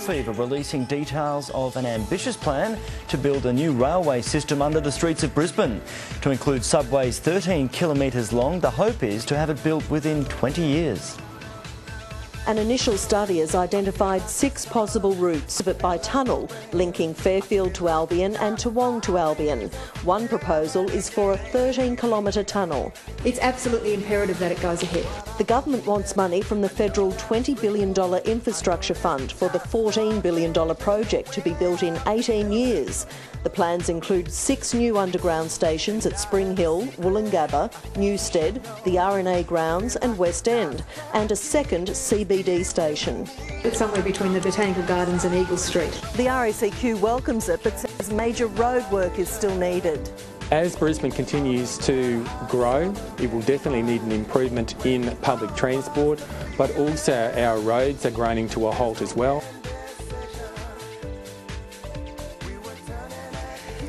fever, releasing details of an ambitious plan to build a new railway system under the streets of Brisbane. To include subways 13 kilometres long, the hope is to have it built within 20 years. An initial study has identified 6 possible routes, but by tunnel, linking Fairfield to Albion and Toowong to Albion. One proposal is for a 13-kilometre tunnel. It's absolutely imperative that it goes ahead. The government wants money from the federal $20 billion infrastructure fund for the $14 billion project to be built in 18 years. The plans include 6 new underground stations at Spring Hill, Woolloongabba, Newstead, the RNA grounds and West End, and a second CBD station. It's somewhere between the Botanical Gardens and Eagle Street. The RACQ welcomes it, but says major road work is still needed. As Brisbane continues to grow, it will definitely need an improvement in public transport, but also our roads are grinding to a halt as well.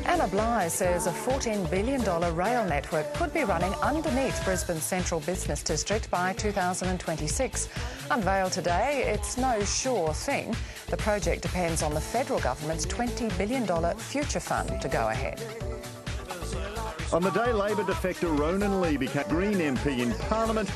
Anna Bligh says a $14 billion rail network could be running underneath Brisbane's central business district by 2026. Unveiled today, it's no sure thing. The project depends on the federal government's $20 billion future fund to go ahead. On the day Labor defector Ronan Lee became Green MP in Parliament,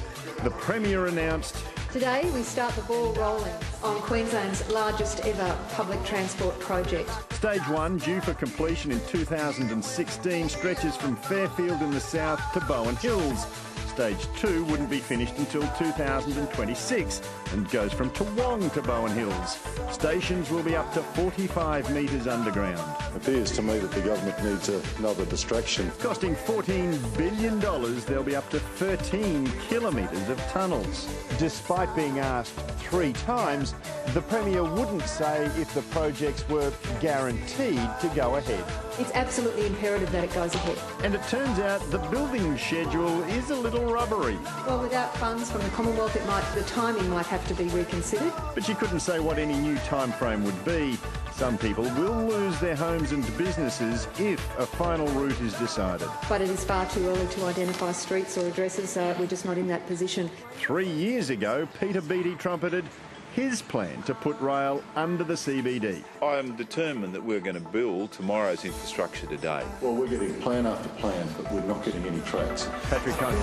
the Premier announced, Today we start the ball rolling on Queensland's largest ever public transport project. Stage 1, due for completion in 2016, stretches from Fairfield in the south to Bowen Hills. Stage 2 wouldn't be finished until 2026 and goes from Toowong to Bowen Hills. Stations will be up to 45 metres underground. It appears to me that the government needs another distraction. Costing $14 billion, there'll be up to 13 kilometres of tunnels. Despite being asked 3 times, the Premier wouldn't say if the projects were guaranteed to go ahead. It's absolutely imperative that it goes ahead. And it turns out the building schedule is a little rubbery. Well, without funds from the Commonwealth, the timing might have to be reconsidered. But she couldn't say what any new time frame would be. Some people will lose their homes and businesses if a final route is decided. But it is far too early to identify streets or addresses. We're just not in that position. 3 years ago, Peter Beattie trumpeted his plan to put rail under the CBD. I am determined that we're going to build tomorrow's infrastructure today. Well, we're getting plan after plan, but we're not getting any tracks. Patrick Conte.